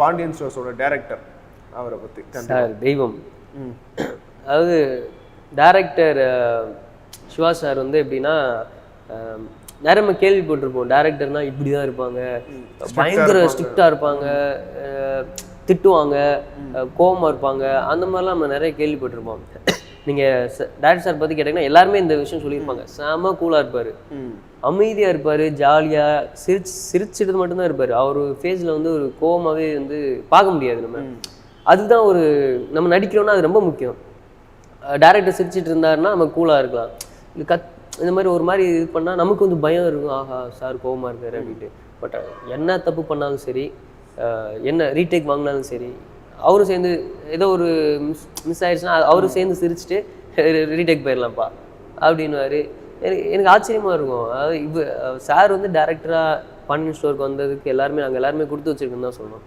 Pandian ஸ்டோர்ஸோட director அவரை பற்றி sir தெய்வம். அதாவது டைரக்டர் சிவா சார் வந்து எப்படின்னா நிறைய நம்ம கேள்விப்பட்டிருப்போம். டைரக்டர்னா இப்படி தான் இருப்பாங்க, பயங்கர ஸ்ட்ரிக்டாக இருப்பாங்க, திட்டுவாங்க, கோபமாக இருப்பாங்க, அந்த மாதிரிலாம் நம்ம நிறைய கேள்விப்பட்டிருப்போம். நீங்கள் டைரக்டர் சார் பற்றி கேட்டிங்கன்னா எல்லாருமே இந்த விஷயம் சொல்லியிருப்பாங்க. செம கூலாக இருப்பார், அமைதியாக இருப்பார், ஜாலியாக சிரிச்சிட்டு மட்டும்தான் இருப்பார். அவர் ஃபேஸில் வந்து ஒரு கோபமாகவே வந்து பார்க்க முடியாது நம்ம. அதுதான் ஒரு நம்ம நடிக்கிறோன்னா அது ரொம்ப முக்கியம். டைரக்டர் சிரிச்சிட்டு இருந்தாருன்னா நம்ம கூலாக இருக்கலாம். இது இந்த மாதிரி ஒரு மாதிரி இது பண்ணால் நமக்கு வந்து பயம் இருக்கும், ஆஹா சார் கோபமாக இருக்காரு அப்படின்ட்டு. பட் என்ன தப்பு பண்ணாலும் சரி, என்ன ரீடேக் வாங்கினாலும் சரி, அவரும் சேர்ந்து ஏதோ ஒரு மிஸ் ஆயிடுச்சுன்னா அவரும் சேர்ந்து சிரிச்சுட்டு ரீடேக் போயிடலாம்ப்பா அப்படின்னுவார். எனக்கு ஆச்சரியமாக இருக்கும். அதாவது சார் வந்து டேரக்டராக பாண்டியன் ஸ்டோருக்கு வந்ததுக்கு நாங்கள் எல்லாருமே கொடுத்து வச்சிருக்கோன்னு தான் சொல்லணும்.